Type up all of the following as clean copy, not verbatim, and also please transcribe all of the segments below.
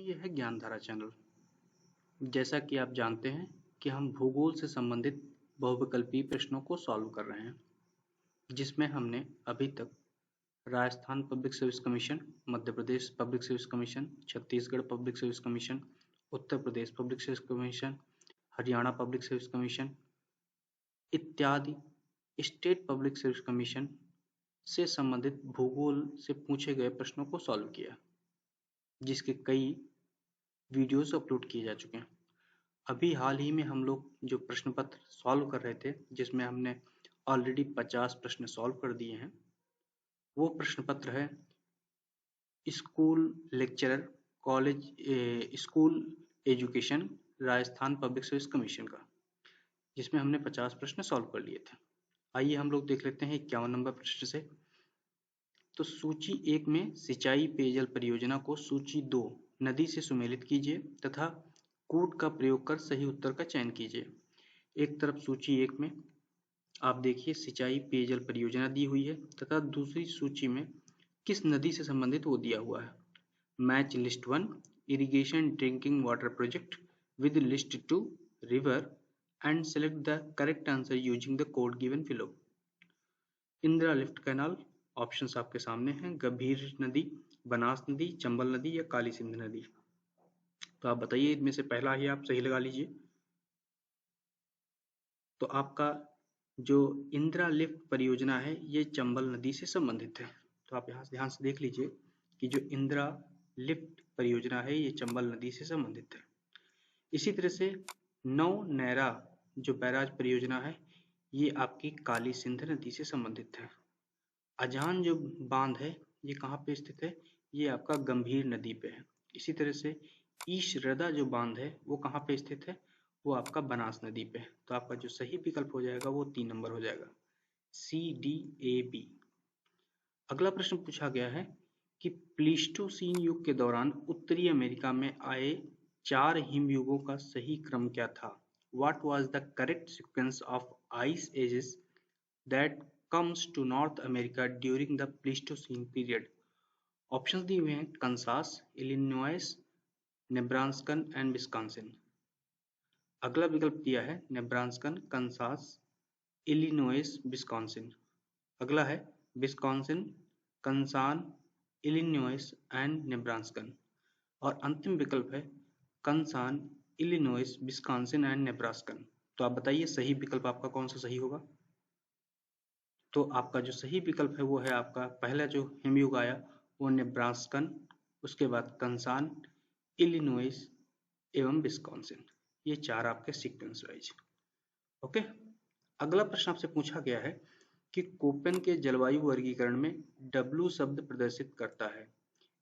ये है ज्ञानधारा चैनल। जैसा कि आप जानते हैं कि हम भूगोल से संबंधित बहुविकल्पीय प्रश्नों को सॉल्व कर रहे हैं, जिसमें हमने अभी तक Rajasthan public service commission, Madhya Pradesh public service commission, Chhattisgarh public service commission, Uttar Pradesh public service commission, Haryana public service commission इत्यादि स्टेट पब्लिक सर्विस कमीशन से संबंधित भूगोल से पूछे गए प्रश्नों को सॉल्व किया, जिसके कई वीडियोस अपलोड किए जा चुके हैं। अभी हाल ही में हम लोग जो प्रश्न पत्र सॉल्व कर रहे थे, जिसमें हमने ऑलरेडी 50 प्रश्न सॉल्व कर दिए हैं, वो प्रश्न पत्र है school lecturer college school education Rajasthan public service commission का, जिसमें हमने 50 प्रश्न सॉल्व कर लिए थे। आइए हम लोग देख लेते हैं 51 नंबर प्रश्न से। तो सूची 1 में सिंचाई पेयजल परियोजना को सूची 2 नदी से सुमेलित कीजिए तथा कूट का प्रयोग कर सही उत्तर का चयन कीजिए। एक तरफ सूची 1 में आप देखिए सिंचाई पेयजल परियोजना दी हुई है तथा दूसरी सूची में किस नदी से संबंधित वो दिया हुआ है। Match list 1 irrigation drinking water project with list 2 river and select the correct answer using the code given below. Indira lift canal options आपके सामने हैं, गंभीर नदी, बनास नदी, चंबल नदी या काली सिंध नदी। तो आप बताइए इनमें से पहला ही आप सही लगा लीजिए। तो आपका जो इंदिरा लिफ्ट परियोजना है ये चंबल नदी से संबंधित है। तो आप यहाँ से ध्यान से देख लीजिए कि जो इंदिरा लिफ्ट परियोजना है ये चंबल नदी से संबंधित है। इसी तरह से नौ नैरा जो बैराज परियोजना है ये आपकी काली सिंध नदी से संबंधित है। अजान जो बांध है ये कहाँ पे स्थित है, ये आपका गंभीर नदी पे है। इसी तरह से ईशरदा जो बांध है वो कहाँ पे स्थित है, वो आपका बनास नदी पे है। तो आपका जो सही विकल्प हो जाएगा वो 3 नंबर हो जाएगा, CDAB। अगला प्रश्न पूछा गया है कि प्लीस्टोसीन युग के दौरान उत्तरी अमेरिका में आए 4 हिमयुगों का सही क्रम क्या था। What was the correct sequence of ice ages that comes to North America during the Pleistocene period? Options दिए हुए हैं कंसास, इलिनॉइस, नेब्रास्कन एंड विस्कॉन्सिन। अगला विकल्प दिया है नेब्रास्कन, कंसास, इलिनॉइस, विस्कॉन्सिन। अगला है विस्कॉन्सिन, कंसान, इलिनॉइस एंड नेब्रास्कन। और अंतिम विकल्प है कंसान, इलिनॉइस, विस्कॉन्सिन एंड नेब्रास्कन। तो आप बताइए सही विकल्प आपका कौन सा सही होगा। तो आपका जो सही विकल्प है वो है आपका पहला जो हिमयुग आया वो नेब्रास्कन, उसके बाद कंसान, इलिनॉइस एवं विस्कॉन्सिन। ये 4 आपके सीक्वेंस वाइज। ओके। अगला प्रश्न आपसे पूछा गया है कि कोपेन के जलवायु वर्गीकरण में W शब्द प्रदर्शित करता है।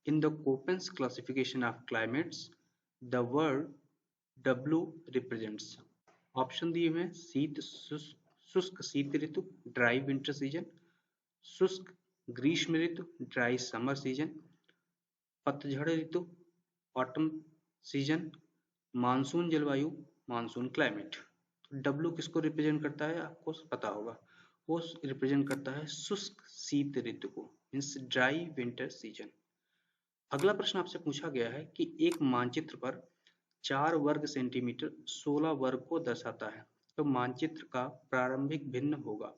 In the Koppen's classification of climates the word W represents. Option दिए हुए हैं शीत शुष्क शीत ऋतु, ड्राई विंटर सीजन, शुष्क ग्रीष्म ऋतु, ड्राई समर सीजन, पतझड़ ऋतु, ऑटम सीजन, मानसून जलवायु, मानसून क्लाइमेट। W किसको रिप्रेजेंट करता है आपको पता होगा, वो रिप्रेजेंट करता है शुष्क शीत ऋतु को, मींस ड्राई विंटर सीजन। अगला प्रश्न आपसे पूछा गया है कि एक मानचित्र पर 4 वर्ग सेंटीमीटर 16 वर्ग को दर्शाता है, तो मानचित्र का प्रारंभिक भिन्न होगा।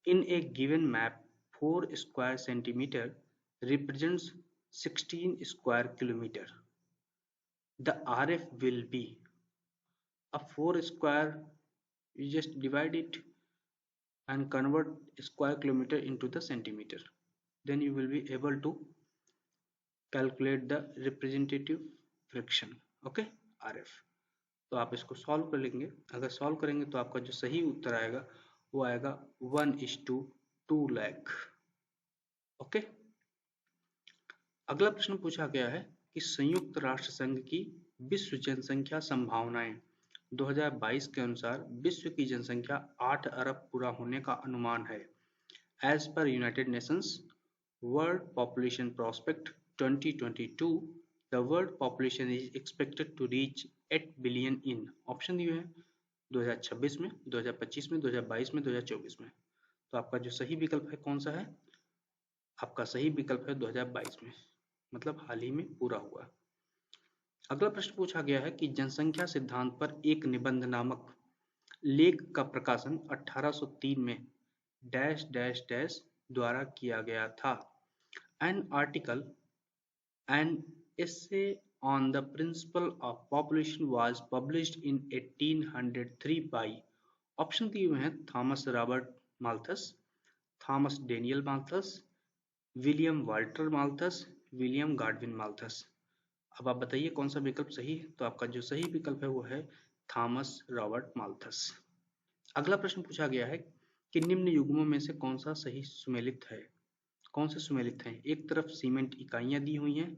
In a given map 4 square centimetre represents 16 square kilometer. The RF will be a 4 square, you just divide it and convert square kilometer into the centimeter. Then you will be able to calculate the representative fraction. Okay, RF. तो आप इसको solve कर लेंगे। अगर solve करेंगे तो आपका जो सही उत्तर आएगा वो आएगा 1:2 लाख। ओके। अगला प्रश्न पूछा गया है कि संयुक्त राष्ट्र संघ की विश्व जनसंख्या संभावनाएं 2022 के अनुसार विश्व की जनसंख्या 8 अरब पूरा होने का अनुमान है। एज पर United Nations world population prospect 2022 the world population is expected to reach 8 billion in. Option दिए हैं 2026 में, 2025 में, 2022 में, 2024 में। तो आपका जो सही विकल्प है कौन सा है, आपका सही विकल्प है 2022 में, मतलब हाल ही में पूरा हुआ। अगला प्रश्न पूछा गया है कि जनसंख्या सिद्धांत पर एक निबंध नामक लेख का प्रकाशन 1803 में डैश डैश डैश द्वारा किया गया था। An article an essay on the principle of population was published in 1803 by option दिए हुए हैं Thomas Robert Malthus, Thomas Daniel Malthus, William Walter Malthus, William गाडविन Malthus. अब आप बताइए कौन सा विकल्प सही है। तो आपका जो सही विकल्प है वो है थॉमस रॉबर्ट माल्थस। अगला प्रश्न पूछा गया है कि निम्न युग्मों में से कौन सा सही सुमेलित है। कौन से सुमेलित हैं। एक तरफ सीमेंट इकाइयां दी हुई हैं।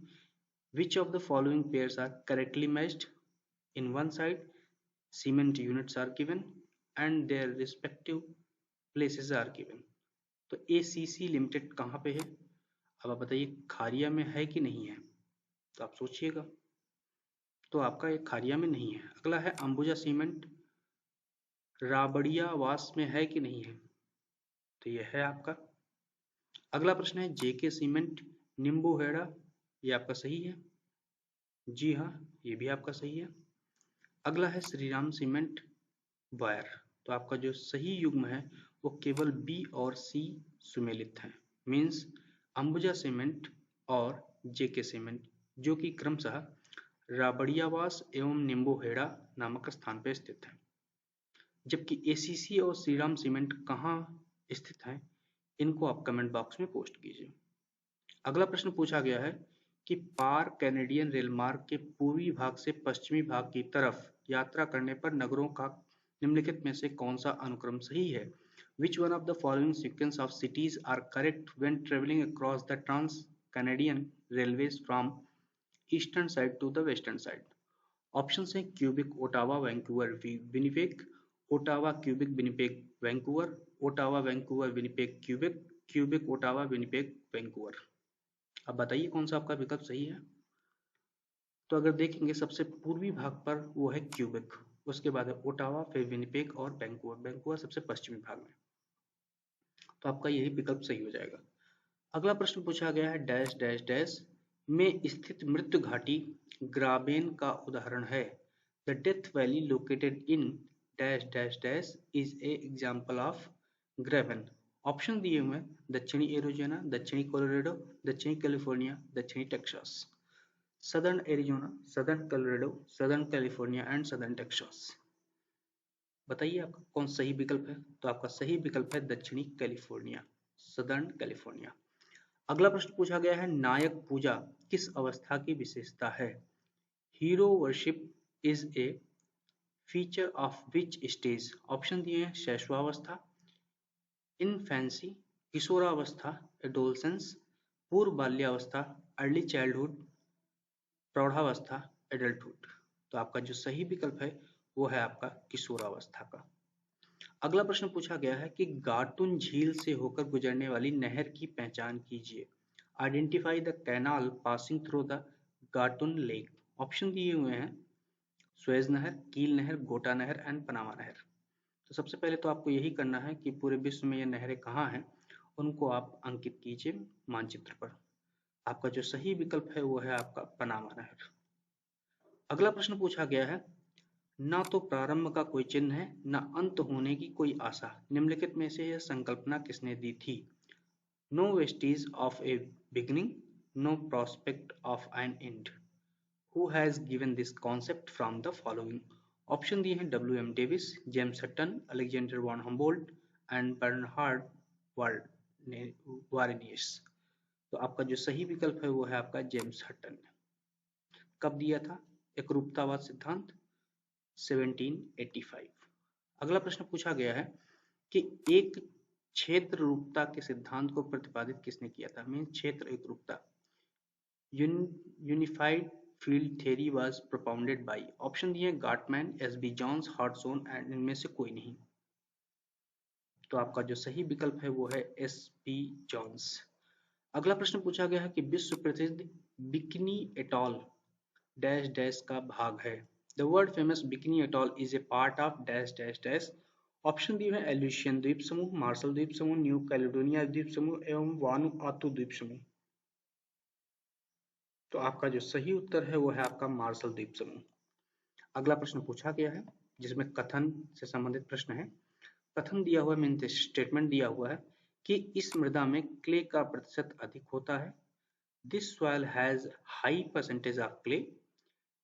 Which of the following pairs are correctly matched? In one side, cement units are given and their respective places are given. तो ACC लिमिटेड कहाँ पे है। अब आप बताइए खारिया में है कि नहीं है। तो आप सोचिएगा। तो आपका ये खारिया में नहीं है। अगला है अंबुजा सीमेंट राबड़ियावास में है कि नहीं है। तो ये है आपका। अगला प्रश्न है जेके सीमेंट निम्बूहेड़ा, ये आपका सही है। जी हाँ, ये भी आपका सही है। अगला है श्रीराम सीमेंट वायर। तो आपका जो सही युग्म है वो केवल बी और सी सुमेलित है। मीन्स अंबुजा सीमेंट और जेके सीमेंट, जो कि क्रमशः राबड़ियावास एवं निम्बूहेड़ा नामक स्थान पर स्थित है। जबकि एसीसी और श्रीराम सीमेंट कहाँ स्थित है, इनको आप कमेंट बॉक्स में पोस्ट कीजिए। अगला प्रश्न पूछा गया है कि पार कैनेडियन रेलमार्ग के पूर्वी भाग से पश्चिमी भाग की तरफ यात्रा करने पर नगरों का निम्नलिखित में से कौन सा अनुक्रम सही है। Which one of the following sequence of cities are correct when traveling across the Trans-Canadian Railways from eastern side to the western side? Option है Quebec Ottawa Vancouver Winnipeg, Ottawa Quebec Winnipeg Vancouver, Ottawa Vancouver Winnipeg Quebec, Quebec Ottawa Winnipeg Vancouver. अब बताइए कौन सा आपका विकल्प सही है। तो अगर देखेंगे सबसे पूर्वी भाग पर वो है क्यूबिक, उसके बाद है ओटावा, फिर विनिपेग और वैंकूवर। वैंकूवर सबसे पश्चिमी भाग में। तो आपका यही विकल्प सही हो जाएगा। अगला प्रश्न पूछा गया है डैश डैश डैश में स्थित मृत्यु घाटी ग्राबेन का उदाहरण है। The Death Valley located in dash dash dash is a example of graben. Option दिए हुए हैं दक्षिणी एरिजोना, दक्षिणी कोलोराडो, दक्षिणी कैलिफोर्निया, दक्षिणी Texas. Southern Arizona, southern Colorado, southern California and southern Texas. बताइए आपका कौन सही विकल्प है। तो आपका सही विकल्प है दक्षिणी कैलिफोर्निया, सदर्न कैलिफोर्निया। अगला प्रश्न पूछा गया है नायक पूजा किस अवस्था की विशेषता है। Hero worship is a feature of which stage. Option दिए हैं शैशवावस्था, इनफेंसी, किशोरावस्था, एडोलसेंस, पूर्व बाल्यावस्था, अर्ली चाइल्डहुड, प्रौढ़ावस्था, एडल्टहुड। तो आपका जो सही विकल्प है वो है आपका किशोरावस्था का। अगला प्रश्न पूछा गया है कि गाटुन झील से होकर गुजरने वाली नहर की पहचान कीजिए। Identify the canal passing through the Gatun Lake. Option दिए हुए हैं स्वेज नहर, कील नहर, गोटा नहर एंड पनामा नहर। तो सबसे पहले तो आपको यही करना है कि पूरे विश्व में ये नहरें कहाँ हैं उनको आप अंकित कीजिए मानचित्र पर। आपका जो सही विकल्प है वो है आपका पनामा नहर। अगला प्रश्न पूछा गया है ना तो प्रारंभ का कोई चिन्ह है न अंत होने की कोई आशा, निम्नलिखित में से यह संकल्पना किसने दी थी। No vestiges of a beginning, no prospect of an end. Who has given this concept from the following. Option दिए हैं W.M. Davis, James Hutton, Alexander von Humboldt and Bernhard Varenius. तो आपका जो सही विकल्प है वो है आपका जेम्स हटन। कब दिया था एकरूपतावाद सिद्धांत 1785। अगला प्रश्न पूछा गया है कि एक क्षेत्र रूपता के सिद्धांत को प्रतिपादित किसने किया था। मीन क्षेत्र एकरूपता। Unified field theory was propounded bye. Option दिए गार्टमैन, एस.बी. जोन्स, हॉटसोन एंड इनमें से कोई नहीं। तो आपका जो सही विकल्प है वो है एस.बी. जोन्स। अगला प्रश्न पूछा गया है कि विश्व प्रसिद्ध बिकिनी एटॉल डैश डैश का भाग है। The world famous bikini atoll is a part of dash dash dash. Option दिए हैं एल्यूशियन द्वीप समूह, मार्शल द्वीप समूह, न्यू कैलेडोनिया द्वीप समूह एवं वानुआतु द्वीप समूह। तो आपका जो सही उत्तर है वो है आपका मार्शल द्वीप समूह। अगला प्रश्न पूछा गया है जिसमें कथन से संबंधित प्रश्न है। कथन दिया हुआ मीन स्टेटमेंट दिया हुआ है कि इस मृदा में क्ले का प्रतिशत अधिक होता है। This soil has high percentage of clay.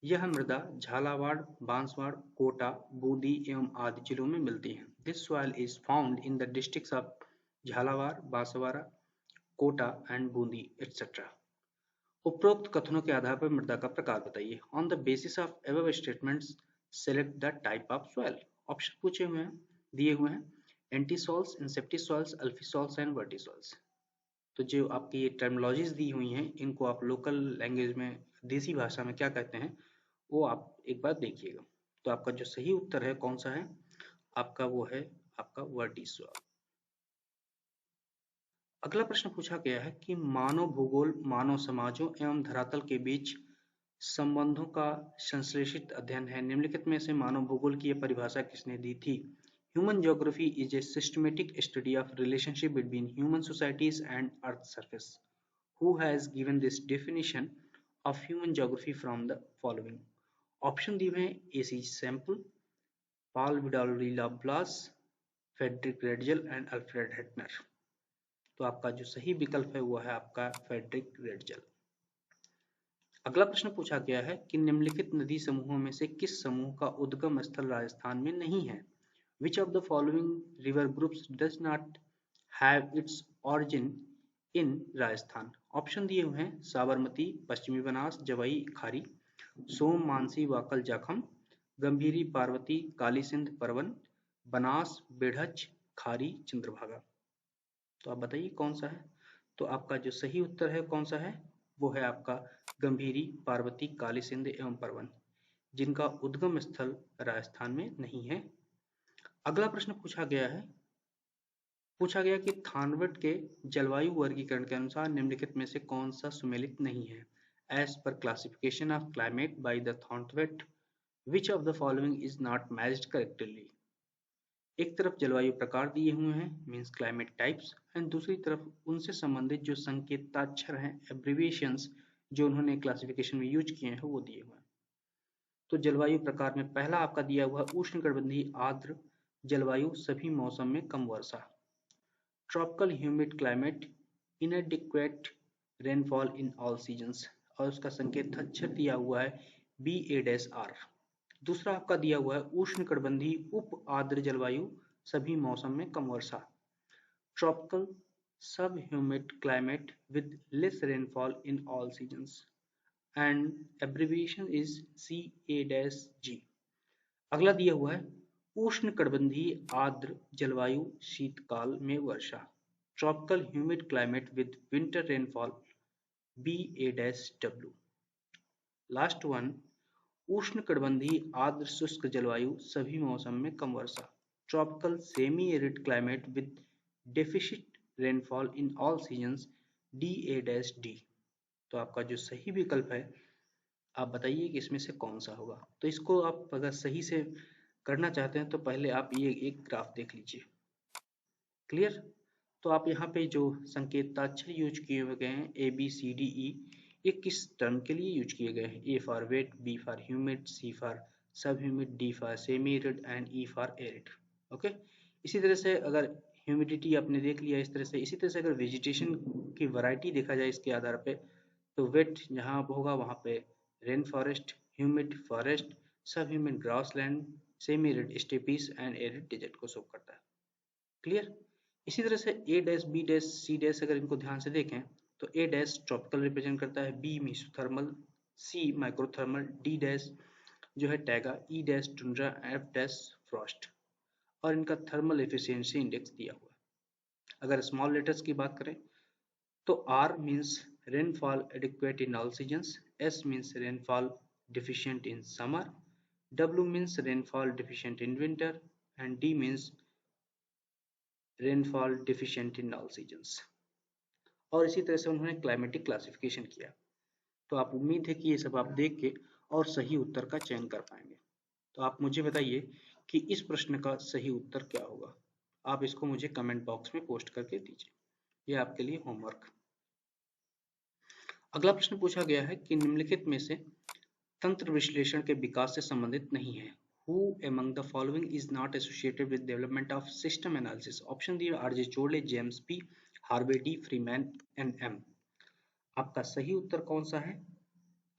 यह मृदा झालावाड़, बांसवाड़, कोटा, बूंदी एवं आदि जिलों में मिलती है। This soil is found in the districts of Jhalawar, Banswara, Kota and Bundi etcetera. उपरोक्त कथनों के आधार पर मृदा का प्रकार बताइए। On the basis of above statements select the type of soil. Option पूछे हुए हैं, दिए हुए हैं एंटीसॉल्स, इंसेप्टिसॉल्स, अल्फीसॉल्स एंड वर्टिसॉल्स। तो जो आपकी ये टर्मिनोलॉजीज दी हुई हैं इनको आप लोकल लैंग्वेज में, देसी भाषा में क्या कहते हैं वो आप एक बार देखिएगा। तो आपका जो सही उत्तर है कौन सा है आपका, वो है आपका वर्टिसॉल। अगला प्रश्न पूछा गया है कि मानव भूगोल मानव समाजों एवं धरातल के बीच संबंधों का संश्लेषित अध्ययन है। निम्नलिखित में से मानव भूगोल की यह परिभाषा किसने दी थी? Human geography is a systematic study of relationship between human societies and earth surface. Who has given this definition of human geography from the following? Option दिए हुए हैं AC Semple, Paul Vidal de la Blache, Friedrich Ratzel and Alfred Hettner. तो आपका जो सही विकल्प है वो है आपका फेडरिक रेडजल। अगला प्रश्न पूछा गया है कि निम्नलिखित नदी समूहों में से किस समूह का उद्गम स्थल राजस्थान में नहीं है? Which of the following river groups does not have its origin in Rajasthan? Option दिए हुए हैं साबरमती, पश्चिमी बनास, जवाई, खारी, सोम, मानसी, वाकल, जाखम, गंभीरी, पार्वती, काली सिंध, परवन, बनास, बेढ़च, खारी, चंद्रभागा। तो आप बताइए कौन सा है? तो आपका जो सही उत्तर है कौन सा है वो है आपका गंभीरी, पार्वती, काली सिंध एवं परवन, जिनका उद्गम स्थल राजस्थान में नहीं है। अगला प्रश्न पूछा गया कि थानवट के जलवायु वर्गीकरण के अनुसार निम्नलिखित में से कौन सा सुमेलित नहीं है? As per classification of climate by the Thornthwaite, which of the following is not matched correctly? एक तरफ जलवायु प्रकार दिए हुए हैं मीन्स क्लाइमेट टाइप्स, एंड दूसरी तरफ उनसे संबंधित जो संकेताक्षर हैं एब्रिविएशंस जो उन्होंने क्लासिफिकेशन में यूज किए हैं वो दिए हुए हैं। तो जलवायु प्रकार में पहला आपका दिया हुआ उष्णकटिबंधीय आर्द्र जलवायु, सभी मौसम में कम वर्षा। Tropical humid climate, inadequate rainfall in all seasons, और उसका संकेताक्षर दिया हुआ है BA-R। दूसरा आपका दिया हुआ है उष्णकटिबंधीय उप आर्द्र जलवायु, सभी मौसम में कम वर्षा। Tropical sub humid climate with less rainfall in all seasons, and abbreviation is CA-G। अगला दिया हुआ है उष्णकटिबंधीय आर्द्र जलवायु, शीतकाल में वर्षा। Tropical humid climate with winter rainfall, BA-W। Last one उष्णकटिबंधीय आर्द्र शुष्क जलवायु, सभी मौसम में कम वर्षा। Tropical semi arid climate with deficit rainfall in all seasons, DA-D। तो आपका जो सही विकल्प है आप बताइए कि इसमें से कौन सा होगा। तो इसको आप अगर सही से करना चाहते हैं तो पहले आप ये एक ग्राफ देख लीजिए। क्लियर? तो आप यहाँ पे जो संकेताक्षर यूज किए हुए गए हैं ABCDE, ये किस टर्म के लिए यूज किए गए हैं? A for wait, B for humid, C for सब humid, D for semi arid and E for arid. Okay, इसी तरह से अगर ह्यूमिडिटी आपने देख लिया इस तरह से, इसी तरह से अगर वेजिटेशन की वैरायटी देखा जाए इसके आधार पे, तो वेट जहाँ होगा वहाँ पे rain forest, humid forest, sub humid grassland, semi arid steppes and arid desert को शो करता है। क्लियर? इसी तरह से A-B-C- अगर इनको ध्यान से देखें तो A- ट्रॉपिकल रिप्रेजेंट करता है, B मेसोथर्मल, C माइक्रोथर्मल, D- जो है taiga, E- tundra, F- Frost, और इनका थर्मल एफिशिएंसी इंडेक्स दिया हुआ है। अगर स्मॉल लेटर्स की बात करें तो R means rainfall adequate in all seasons, S means rainfall deficient in summer, W means rainfall deficient in winter, and D means rainfall deficient in all seasons। और इसी तरह से उन्होंने क्लाइमेटिक क्लासिफिकेशन किया। तो आप उम्मीद है कि ये सब आप देख के और सही उत्तर का चयन कर पाएंगे। तो आप मुझे बताइए कि इस प्रश्न का सही उत्तर क्या होगा। आप इसको मुझे कमेंट बॉक्स में पोस्ट करके दीजिए, ये आपके लिए होमवर्क। अगला प्रश्न पूछा गया है कि निम्नलिखित में से तंत्र विश्लेषण के विकास से संबंधित नहीं है। Who among the following is not associated with development of system analysis? Option दिए R J Chorley, James P, Harvey D, Freeman N M. आपका सही उत्तर कौन सा है?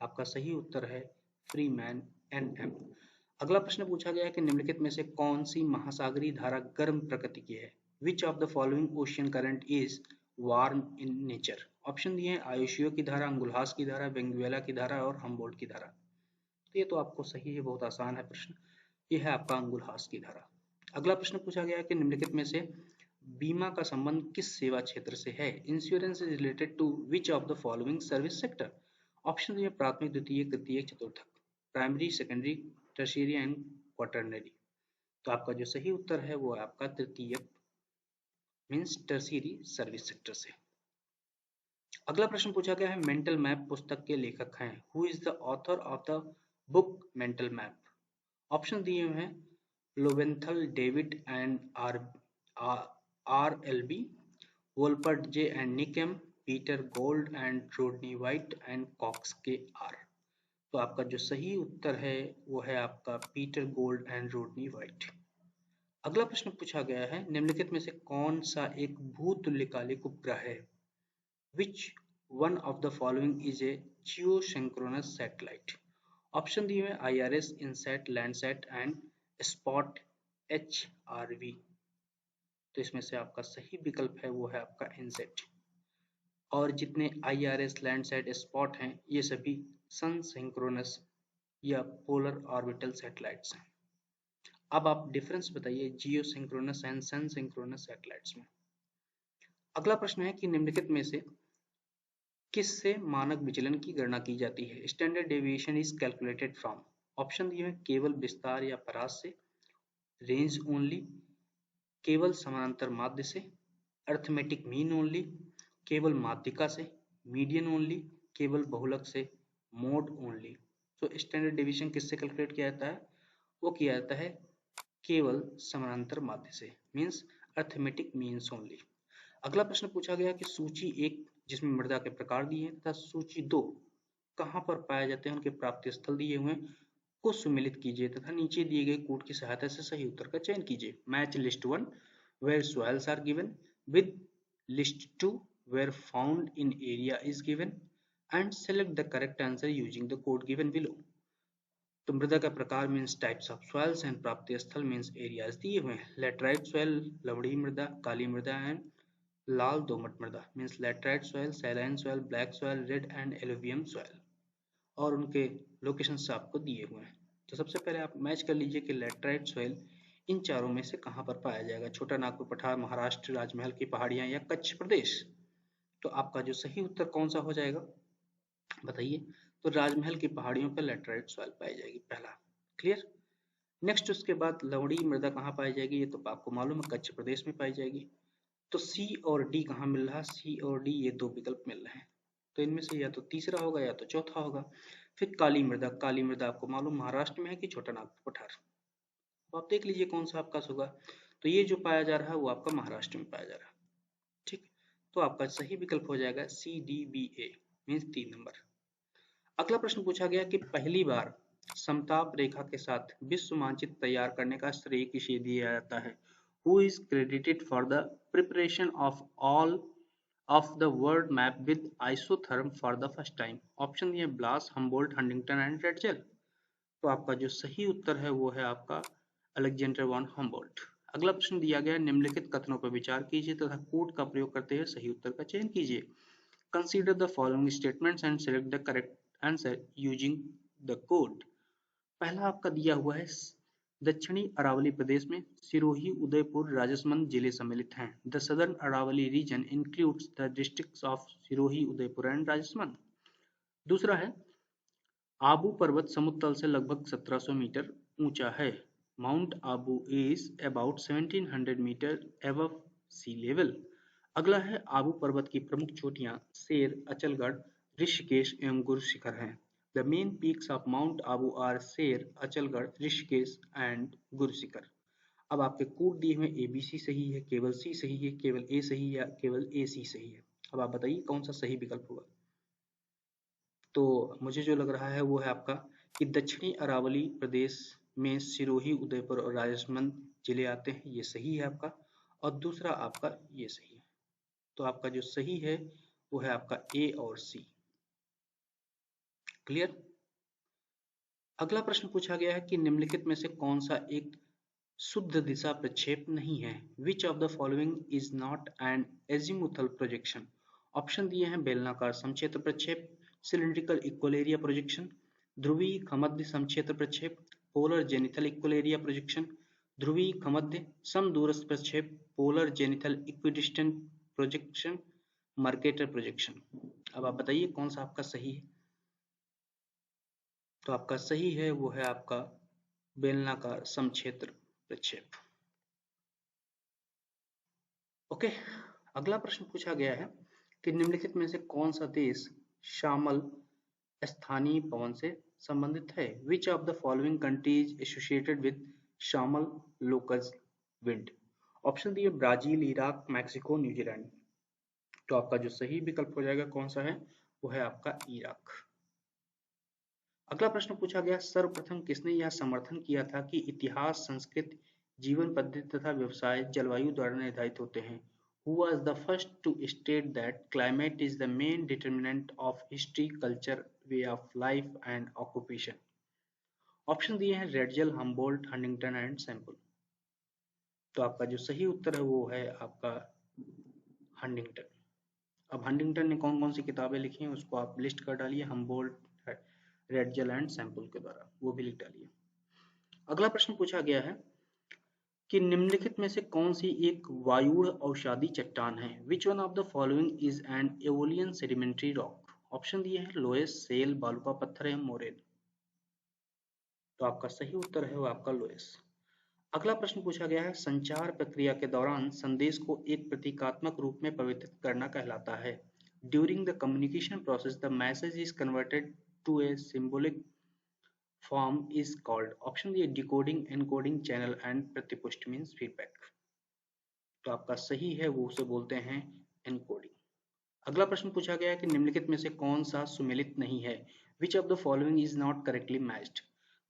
आपका सही उत्तर है फ्रीमैन एन एम। अगला प्रश्न पूछा गया है कि निम्नलिखित में से कौन सी महासागरीय धारा गर्म प्रकृति की है? Which of the following ocean current is warm in nature? Option दिए हैं आयुष्यो की धारा, अंगुल्हास की धारा, वेंगुएला की धारा और हम्बोल्ट की धारा। तो ये तो आपको सही है, बहुत आसान है प्रश्न। ये है आपका अंगुल्हास की धारा। अगला प्रश्न पूछा गया है कि निम्नलिखित में से बीमा का संबंध किस सेवा क्षेत्र से है? Insurance is related to which of the following service sector? Option दिए प्राथमिक, द्वितीय, तृतीय, चतुर्थक, primary, secondary, tertiary and quaternary. तो आपका जो सही उत्तर है वो है आपका तृतीय, मीन्स टर्शियरी सर्विस सेक्टर से। अगला प्रश्न पूछा गया है मेंटल मैप पुस्तक के लेखक हैं। Who is the author of the book mental map? Option दिए हुए हैं Lowenthal David and R L B, Wolpert J and Nikam, Peter Gould and Rodney White and Cox K R. तो आपका जो सही उत्तर है वो है आपका Peter Gould and Rodney White. अगला प्रश्न पूछा गया है निम्नलिखित में से कौन सा एक भूतुल्यकालिक उपग्रह है? Which one of the following is a geosynchronous satellite? Option दिए हुए IRS, INSAT, Landsat and spot HRV। तो इसमें से आपका सही विकल्प है वो है आपका इनसैट। और जितने IRS, लैंडसैट, स्पॉट हैं ये सभी सन सिंक्रोनस या पोलर ऑर्बिटल सैटेलाइट्स हैं। अब आप डिफरेंस बताइए geosynchronous and sun synchronous satellites में। अगला प्रश्न है कि निम्नलिखित में से किससे मानक विचलन की गणना की जाती है? Standard deviation is calculated from. Option दिए हैं केवल विस्तार या परास से, रेंज ओनली, केवल समानांतर माध्य से, अर्थमेटिक मीन ओनली, केवल माध्यिका से, मीडियन ओनली, केवल बहुलक से, मोड ओनली। तो स्टैंडर्ड डेविएशन किससे कैलकुलेट किया जाता है? वो किया जाता है केवल समानांतर माध्य से, मीन्स अर्थमेटिक मीन्स ओनली। अगला प्रश्न पूछा गया कि सूची 1 जिसमें मृदा के प्रकार दिए हैं तथा सूची 2 कहाँ पर पाए जाते हैं उनके प्राप्ति स्थल दिए हुए हैं, को सुमेलित कीजिए तथा नीचे दिए गए कोड की सहायता से सही उत्तर का चयन कीजिए। Match list 1 where soils are given with list 2 where found in area is given and select the correct answer using the code given below। तो मृदा का प्रकार means types of soils and प्राप्ति स्थल मीन्स एरियाज दिए हुए हैं। Laterite soil, लवड़ी मृदा, काली मृदा एंड लाल दोमट मृदा means laterite soil, saline soil, black soil, red and alluvium soil, और उनके लोकेशन आपको दिए हुए हैं। तो सबसे पहले आप मैच कर लीजिए कि लैटराइट सॉइल इन चारों में से कहाँ पर पाया जाएगा? छोटा नागपुर पठार, महाराष्ट्र, राजमहल की पहाड़ियां या कच्छ प्रदेश। तो आपका जो सही उत्तर कौन सा हो जाएगा बताइए? तो राजमहल की पहाड़ियों पर लैटराइट सॉइल पाई जाएगी, पहला। क्लियर? नेक्स्ट उसके बाद लवड़ी मृदा कहाँ पाई जाएगी? ये तो आपको मालूम है कच्छ प्रदेश में पाई जाएगी। तो सी और डी कहाँ मिल रहा है? सी और डी ये दो विकल्प मिल रहे हैं, तो इनमें से या तो तीसरा होगा या तो चौथा होगा। फिर काली मृदा, काली मृदा आपको मालूम महाराष्ट्र में है कि छोटा नागपुर पठार? तो आप देख लीजिए कौन सा आपका होगा। तो ये जो पाया जा रहा है वो आपका महाराष्ट्र में पाया जा रहा है। ठीक, तो आपका सही विकल्प हो जाएगा CDBA मीन्स 3 नंबर। अगला प्रश्न पूछा गया कि पहली बार समताप रेखा के साथ विश्व मानचित्र तैयार करने का श्रेय किसे दिया जाता है? Who is credited for the preparation of all of the world map with isotherm for the first time? Option दिए Blache, Humboldt, Huntington and Ratzel. तो आपका जो सही उत्तर है वो है आपका अलेक्जेंडर वॉन हम्बोल्ट। अगला प्रश्न दिया गया निम्नलिखित कथनों पर विचार कीजिए तथा कोड का प्रयोग करते हुए सही उत्तर का चयन कीजिए। Consider the following statements and select the correct answer using the code। पहला आपका दिया हुआ है दक्षिणी अरावली प्रदेश में सिरोही, उदयपुर, राजसमंद जिले सम्मिलित हैं। The southern Aravalli region includes the districts of Sirohi, Udaipur and Rajsamand. दूसरा है आबू पर्वत समुद्र तल से लगभग 1700 मीटर ऊंचा है। Mount Abu is about 1700 metre above sea level. अगला है आबू पर्वत की प्रमुख चोटियां शेर, अचलगढ़, ऋषिकेश एवं गुरु शिखर हैं। The main peaks of Mount Abu are Sher, Achalgarh, Rishikesh and Guru Shikhar. अब आपके कोड दिए हुए ABC सही है, केवल C सही है, केवल A सही है या केवल AC सही है। अब आप बताइए कौन सा सही विकल्प होगा? तो मुझे जो लग रहा है वो है आपका कि दक्षिणी अरावली प्रदेश में सिरोही, उदयपुर और राजसमंद जिले आते हैं, ये सही है आपका। और दूसरा आपका ये सही है। तो आपका जो सही है वो है आपका ए और सी। क्लियर। अगला प्रश्न पूछा गया है कि निम्नलिखित में से कौन सा एक शुद्ध दिशा प्रक्षेप नहीं है। Which of the following is not an azimuthal projection. Option दिए हैं बेलनाकार समक्षेत्र प्रक्षेप, सिलिंड्रिकल इक्वल एरिया प्रोजेक्शन, ध्रुवीय खमध्य समक्षेत्र प्रक्षेप, polar zenithal equal area projection, ध्रुवीय खमध्य समदूरस्थ प्रक्षेप, polar zenithal equidistant projection, Mercator projection. अब आप बताइए कौन सा आपका सही है। तो आपका सही है वो है आपका बेलनाकार समक्षेत्र प्रक्षेप। ओके। अगला प्रश्न पूछा गया है कि निम्नलिखित में से कौन सा देश शामल स्थानीय पवन से संबंधित है। Which of the following countries associated with शामल लोकस विंड। ऑप्शन दिए ब्राजील, इराक, मैक्सिको, न्यूजीलैंड। तो आपका जो सही विकल्प हो जाएगा कौन सा है वो है आपका इराक। अगला प्रश्न पूछा गया सर्वप्रथम किसने यह समर्थन किया था कि इतिहास, संस्कृति, जीवन पद्धति तथा व्यवसाय जलवायु द्वारा निर्धारित होते हैं। Who was the first to state that climate is the main determinant of history, culture, way of life and occupation? Option दिए हैं रेडजल, हम्बोल्ट, हंटिंगटन एंड सैंपल। तो आपका जो सही उत्तर है वो है आपका हंटिंगटन। अब हंटिंगटन ने कौन कौन सी किताबें लिखी हैं उसको आप लिस्ट कर डालिए, हम्बोल्ट, रेडजल एंड सैंपल के द्वारा, वो भी लिख डालिए। अगला प्रश्न पूछा गया है कि निम्नलिखित में से कौन सी एक वायुड़ अवसादी चट्टान है। Which one of the following is an aeolian sedimentary rock. Option दिए हैं लोएस, सेल, बालुका पत्थर या मोरेन। तो आपका सही उत्तर है वो आपका लोएस। अगला प्रश्न पूछा गया है संचार प्रक्रिया के दौरान संदेश को एक प्रतीकात्मक रूप में परिवर्तित करना कहलाता है। During the communication process the message is converted to a symbolic form is called. Option दिए डिकोडिंग, एनकोडिंग, चैनल एंड प्रतिपुष्टि मींस फीडबैक। तो आपका सही है वो उसे बोलते हैं एनकोडिंग। अगला प्रश्न पूछा गया है कि निम्नलिखित में से कौन सा सुमेलित नहीं है। Which of the following is not correctly matched.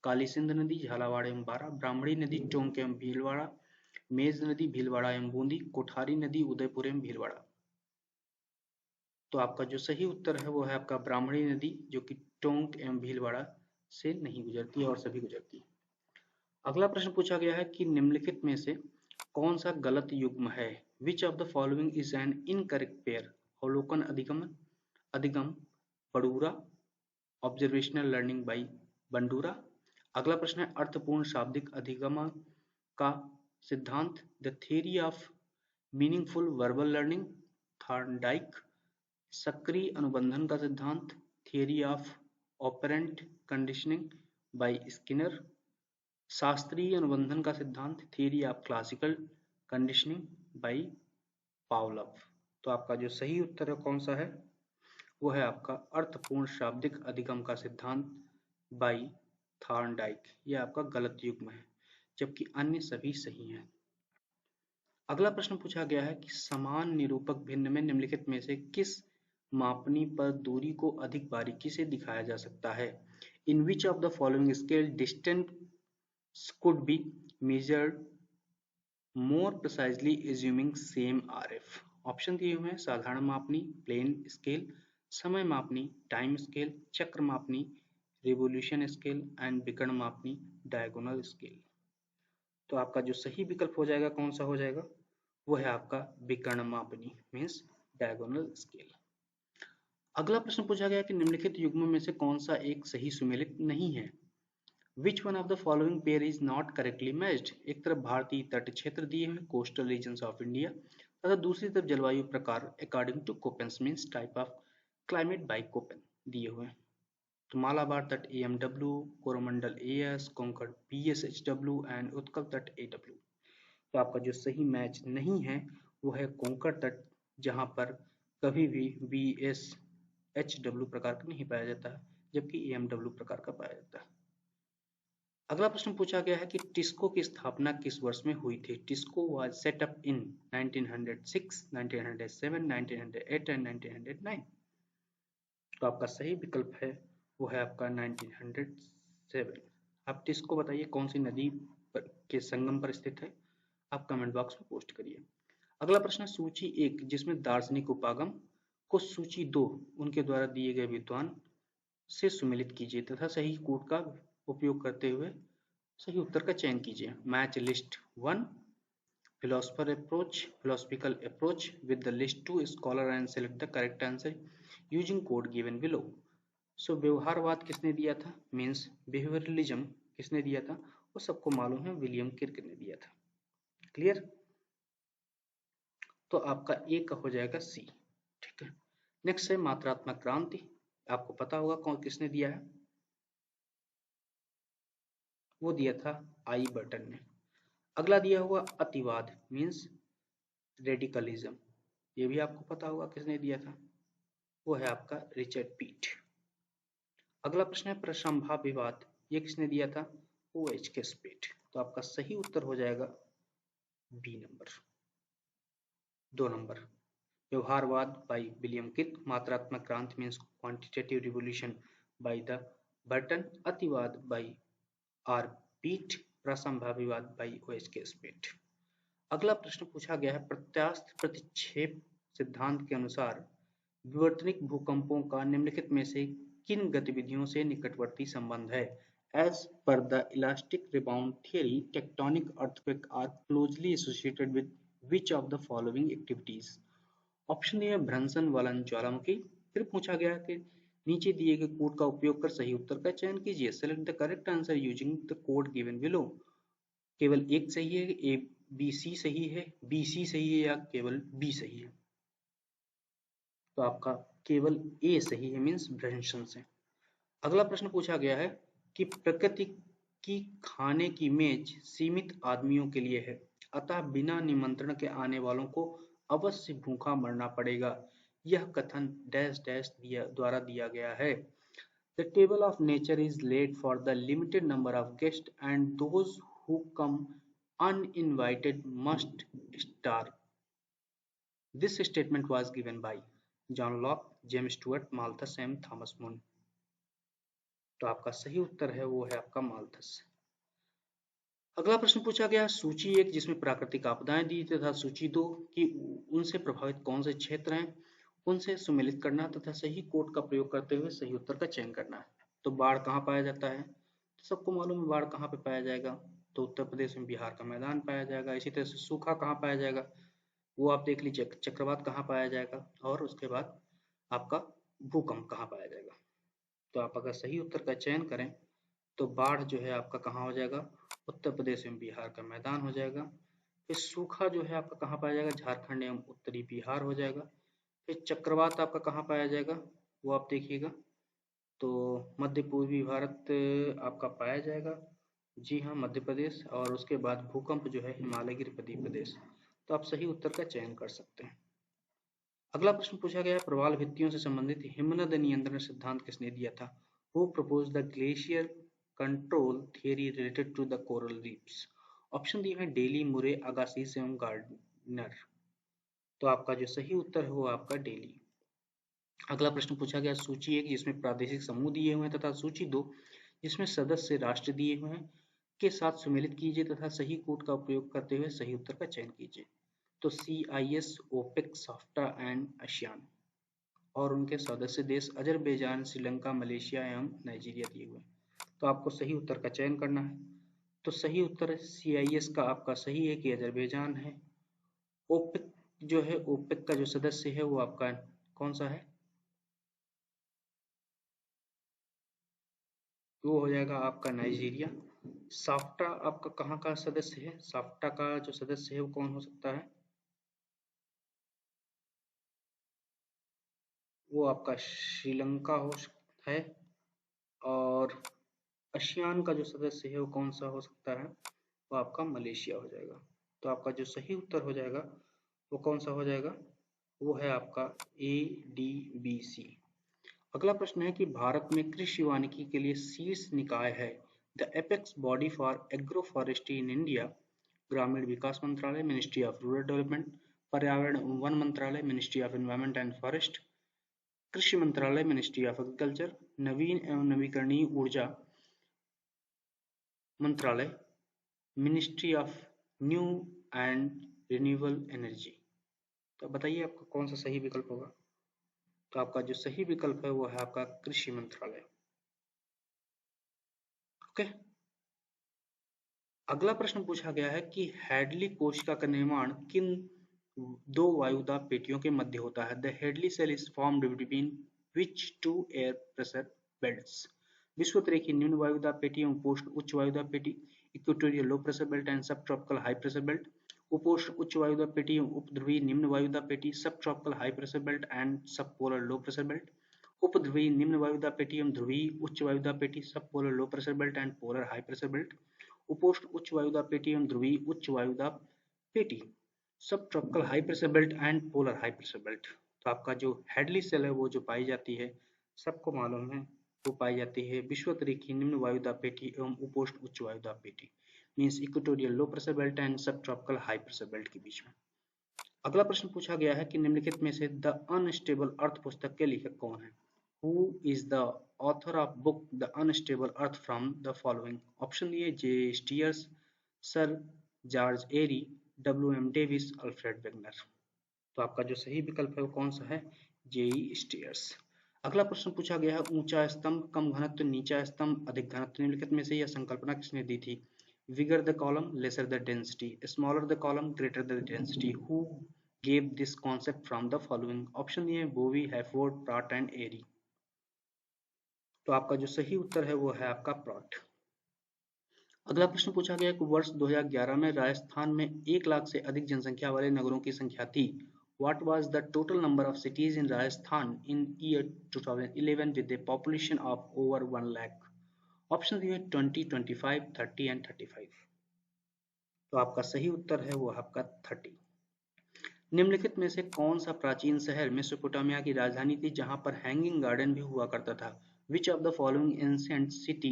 Kali Sindh नदी, झालावाड़ एवं बारा, ब्राह्मणी नदी, टोंक एवं भीलवाड़ा, मेज नदी, भीलवाड़ा एवं बूंदी, कोठारी नदी, उदयपुर एवं भीलवाड़ा। तो आपका जो सही उत्तर है वो है आपका ब्राह्मणी नदी, जो कि टोंक एवं भीलवाड़ा से नहीं गुजरती है और सभी गुजरती है। अगला प्रश्न पूछा गया है कि निम्नलिखित में से कौन सा गलत युग्म है। Which of the following is an incorrect pair. अवलोकन अधिगम, अधिगम बड़ूरा, ऑब्जर्वेशनल लर्निंग बाई बंडूरा। अगला प्रश्न है अर्थपूर्ण शाब्दिक अधिगम का सिद्धांत, the theory of meaningful verbal learning, Thorndike. सक्रिय अनुबंधन का सिद्धांत, theory of operant conditioning by Skinner. शास्त्रीय अनुबंधन का सिद्धांत, theory of classical conditioning by पावलव। तो आपका जो सही उत्तर है कौन सा है वो है आपका अर्थपूर्ण शाब्दिक अधिगम का सिद्धांत बाई थॉर्नडाइक। ये आपका गलत युग्म है जबकि अन्य सभी सही हैं। अगला प्रश्न पूछा गया है कि समान निरूपक भिन्न में निम्नलिखित में से किस मापनी पर दूरी को अधिक बारीकी से दिखाया जा सकता है। In which of the following scale distance could be measured more precisely assuming same RF। Option दिए हुए हैं साधारण मापनी, प्लेन स्केल, समय मापनी, टाइम स्केल, चक्र मापनी, रिवोल्यूशन स्केल एंड विकर्ण मापनी, डायगोनल स्केल। तो आपका जो सही विकल्प हो जाएगा कौन सा हो जाएगा वो है आपका विकर्ण मापनी मीन्स डायगोनल स्केल। अगला प्रश्न पूछा गया कि निम्नलिखित युग्मों में से कौन सा एक सही सुमेलित नहीं है। Which one of the following pair is not correctly matched. एक तरफ भारतीय तट क्षेत्र दिए हुए कोस्टल रीजन्स ऑफ इंडिया तथा दूसरी तरफ जलवायु प्रकार according to Koppen's means type of climate by Koppen दिए हुए हैं। तो मालाबार तट AMW, Coromandel AS, Konkan PSHW and Utkal तट AW। तो आपका जो सही मैच नहीं है वो है कोंकण तट, जहां पर कभी भी BSHW प्रकार का नहीं पाया जाता है जबकि AMW प्रकार का पाया जाता है। अगला प्रश्न पूछा गया है कि टिस्को की स्थापना किस वर्ष में हुई थी। TISCO was set up in 1906, 1907, 1908 and 1909। तो आपका सही विकल्प है वो है आपका 1907। आप इसको बताइए कौन सी नदी के संगम पर स्थित है, आप कमेंट बॉक्स में पोस्ट करिए। अगला प्रश्न है सूची 1 जिसमें दार्शनिक उपागम को सूची 2 उनके द्वारा दिए गए विद्वान से सुमेलित कीजिए तथा सही कोड का उपयोग करते हुए सही उत्तर का चयन कीजिए। Match list 1 philosophical approach with the list 2 scholar and select the correct answer using code given below। सो व्यवहारवाद किसने दिया था, मीन्स बिहेवियरलिज्म किसने दिया था, वो सबको मालूम है विलियम किर्क ने दिया था। क्लियर, तो आपका ए का हो जाएगा सी। ठीक है, नेक्स्ट है मात्रात्मक क्रांति, आपको पता होगा कौन किसने दिया है, वो दिया था आई बर्टन ने। अगला दिया हुआ अतिवाद मीन्स रेडिकलिज्म, ये भी आपको पता होगा किसने दिया था, वो है आपका रिचर्ड पीट। अगला प्रश्न है प्रसंभाविवाद, ये किसने दिया था, ओ एच के स्पिट। तो आपका सही उत्तर हो जाएगा बी नंबर, 2 नंबर। व्यवहारवाद बाय विलियम किर्क, मात्रात्मक क्रांति means quantitative revolution by the Burton, अतिवाद बाय आर पीट, प्रसंभाविवाद by O H K Spate. अगला प्रश्न पूछा गया है प्रत्यास्थ प्रतिक्षेप सिद्धांत के अनुसार विवर्तनिक भूकंपों का निम्नलिखित में से किन गतिविधियों से निकटवर्ती संबंध है। As per the elastic rebound theory, tectonic earthquakes are closely associated with which of the following activities? Option A है भ्रंशन वलन ज्वालामुखी। फिर पूछा गया कि नीचे दिए गए कोड का उपयोग कर सही उत्तर का चयन कीजिए। Select the correct answer using the code given below. केवल एक सही है, ए बी सी सही है, बी सी सही है या केवल बी सही है, तो आपका केवल ए सही है मीन्स भ्रंशन से। अगला प्रश्न पूछा गया है कि प्रकृति की खाने की मेज सीमित आदमियों के लिए है, अतः बिना निमंत्रण के आने वालों को अवश्य भूखा मरना पड़ेगा। यह कथन डैश डैश द्वारा दिया गया है। The table of nature is laid for the limited number of guests and those who come uninvited must starve. This statement was given by John Locke, James Stewart, Malthus and Thomas More। तो आपका सही उत्तर है वो है आपका Malthus. अगला प्रश्न पूछा गया सूची 1 जिसमें प्राकृतिक आपदाएं दी तथा सूची 2 की उनसे प्रभावित कौन से क्षेत्र हैं उनसे सुमेलित करना तथा सही कोड का प्रयोग करते हुए सही उत्तर का चयन करना है। तो बाढ़ कहाँ पाया जाता है, तो सबको मालूम है बाढ़ कहाँ पे पाया जाएगा, तो उत्तर प्रदेश में बिहार का मैदान पाया जाएगा। इसी तरह से सूखा कहाँ पाया जाएगा, वो आप देख लीजिए चक्रवात कहाँ पाया जाएगा, और उसके बाद आपका भूकंप कहाँ पाया जाएगा। तो आप अगर सही उत्तर का चयन करें तो बाढ़ जो है आपका कहाँ हो जाएगा, उत्तर प्रदेश एवं बिहार का मैदान हो जाएगा। फिर सूखा जो है आपका कहाँ पाया जाएगा, झारखंड एवं उत्तरी बिहार हो जाएगा। फिर चक्रवात आपका कहाँ पाया जाएगा, वो आप देखिएगा तो मध्य पूर्वी भारत आपका पाया जाएगा, जी हाँ मध्य प्रदेश। और उसके बाद भूकंप जो है हिमालय प्रदेश। तो आप सही उत्तर का चयन कर सकते हैं। अगला प्रश्न पूछा गया है प्रवाल भित्तियों से संबंधित हिमनद नियंत्रण सिद्धांत किसने दिया था। Who proposed the glacier control theory related to the coral reefs? Option दिए हैं डेली, मुरे, अगासिस एवं गार्डनर। तो आपका जो सही उत्तर है वो आपका डेली। अगला प्रश्न पूछा गया सूची 1 जिसमें प्रादेशिक समूह दिए हुए हैं तथा सूची 2 जिसमें सदस्य राष्ट्र दिए हुए हैं के साथ सुमेलित कीजिए तथा सही कोड का उपयोग करते हुए सही उत्तर का चयन कीजिए। तो CIS, OPEC, SAFTA and ASEAN, और उनके सदस्य देश अजरबैजान, श्रीलंका, मलेशिया एवं नाइजीरिया दिए हुए। तो आपको सही उत्तर का चयन करना है। तो सही उत्तर CIS का आपका सही है कि अजरबैजान है। ओपेक जो है, ओपेक का जो सदस्य है वो आपका कौन सा है, वो हो जाएगा आपका नाइजीरिया। साफ्टा आपका कहाँ का सदस्य है, साफ्टा का जो सदस्य है वो कौन हो सकता है, वो आपका श्रीलंका हो सकता है। और आसियान का जो सदस्य है वो कौन सा हो सकता है, वो आपका मलेशिया हो जाएगा। तो आपका जो सही उत्तर हो जाएगा वो कौन सा हो जाएगा, वो है आपका ADBC। अगला प्रश्न है कि भारत में कृषि वानिकी के लिए शीर्ष निकाय है। The apex body for agro forestry in India, ग्रामीण विकास मंत्रालय, मिनिस्ट्री ऑफ रूरल डेवलपमेंट, पर्यावरण एवं वन मंत्रालय, ministry of environment and forest, कृषि मंत्रालय मिनिस्ट्री ऑफ एग्रीकल्चर, नवीन एवं नवीकरणीय ऊर्जा मंत्रालय ministry of new and renewable energy. तो बताइए आपका कौन सा सही विकल्प होगा। तो आपका जो सही विकल्प है वो है आपका कृषि मंत्रालय। ओके, अगला प्रश्न पूछा गया है कि हेडली कोशिका का निर्माण किन दो वायुदाब पेटियों के मध्य होता है। The Hadley cell is formed between which two air pressure belts. विषुवत रेखीय निम्न वायुदाब पेटी एवं उपोष्ण उच्च वायुदाब पेटी, equatorial low pressure belt and सब ट्रॉपिकल हाई प्रेशर बेल्ट। उपोष्ण उच्च वायुदाब पेटी एवं उपध्रुवीय निम्न वायुदाब पेटी, सब tropical high pressure belt and सब पोलर लो प्रेशर बेल्ट। उपध्रुवीय निम्न वायुदाब पेटी एवं ध्रुवीय उच्च वायुदाब पेटी, सब polar low pressure belt and polar high pressure belt. उपोष्ण उच्च वायुदाब पेटी एवं ध्रुवीय उच्च वायुदाब पेटी, सब tropical high pressure belt and polar high pressure belt. तो आपका जो हेडली सेल है वो जो पाई जाती है, सबको मालूम है, वो पाई जाती है विषुवत रेखीय निम्न वायुदाब पेटी एवं उपोष्ण उच्च वायुदाब पेटी, means equatorial low pressure belt and सब ट्रॉपिकल हाई प्रेशर बेल्ट के बीच में। अगला प्रश्न पूछा गया है कि निम्नलिखित में से द अनस्टेबल अर्थ पुस्तक के लेखक कौन है। Who is the author of book The Unstable Earth from the following? Option दिए J Steers, Sir George Airy, W.M. Davis, Alfred Wegener. तो आपका जो सही विकल्प है वो कौन सा है, जेई स्टीयर्स। अगला प्रश्न पूछा गया है ऊंचा स्तंभ कम घनत्व, नीचा स्तंभ अधिक घनत्व, निम्नलिखित में से यह संकल्पना किसने दी थी। Bigger the column, lesser the density, smaller the column, greater the density. Who gave this concept from the following? Option दिए बोवी, हैफोर्ड, प्राट एंड एरी। तो आपका जो सही उत्तर है वो है आपका प्राट। अगला प्रश्न पूछा गया कि वर्ष 2011 में राजस्थान में 1 लाख से अधिक जनसंख्या वाले नगरों की संख्या थी। What was the total number of cities in Rajasthan in year 2011 with a population of over 1 lakh? Option दिए 20, 25, 30 एंड 35। तो आपका सही उत्तर है वो आपका 30। निम्नलिखित में से कौन सा प्राचीन शहर मेसोपोटामिया की राजधानी थी जहां पर हैंगिंग गार्डन भी हुआ करता था। Which of the following ancient city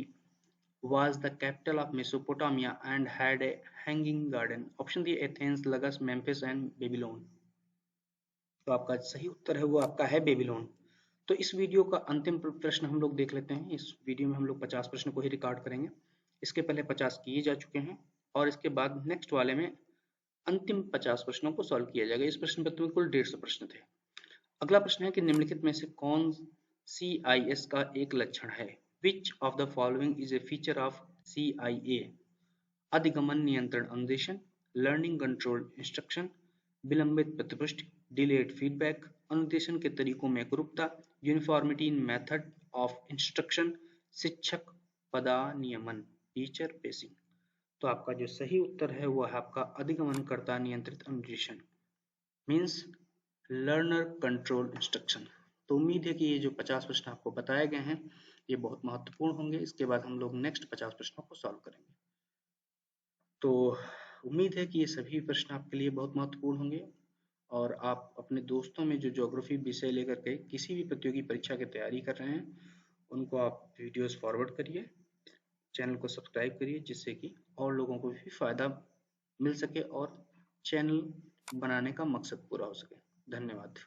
was the capital of Mesopotamia and had a hanging garden? Option दिए एथेंस, लगस, मेम्फिस एंड बेबीलोन। तो आपका सही उत्तर है वो आपका है बेबीलोन। तो इस वीडियो का अंतिम प्रश्न हम लोग देख लेते हैं। इस वीडियो में हम लोग 50 प्रश्न को ही रिकॉर्ड करेंगे। इसके पहले 50 किए जा चुके हैं और इसके बाद नेक्स्ट वाले में अंतिम 50 प्रश्नों को सॉल्व किया जाएगा। इस प्रश्न पत्र में कुल 150 प्रश्न थे। अगला प्रश्न है कि निम्नलिखित में से कौन CIS का एक लक्षण है। Which of the following is a feature of CIA? अधिगमन नियंत्रण अनुदेशन, लर्निंग कंट्रोल इंस्ट्रक्शन, विलंबित प्रतिपुष्टि, डिलेड फीडबैक, अनुदेशन के तरीकों में एकरूपता, uniformity in method of instruction, शिक्षक पदानियमन, टीचर पेसिंग। तो आपका जो सही उत्तर है वो है आपका अधिगमनकर्ता नियंत्रित अनुदेशन, मीन्स लर्नर कंट्रोल इंस्ट्रक्शन। तो उम्मीद है कि ये जो 50 प्रश्न आपको बताए गए हैं ये बहुत महत्वपूर्ण होंगे। इसके बाद हम लोग नेक्स्ट 50 प्रश्नों को सॉल्व करेंगे। तो उम्मीद है कि ये सभी प्रश्न आपके लिए बहुत महत्वपूर्ण होंगे और आप अपने दोस्तों में जो ज्योग्राफी विषय लेकर के किसी भी प्रतियोगी परीक्षा की तैयारी कर रहे हैं उनको आप वीडियोस फॉरवर्ड करिए, चैनल को सब्सक्राइब करिए जिससे कि और लोगों को भी फायदा मिल सके और चैनल बनाने का मकसद पूरा हो सके। धन्यवाद।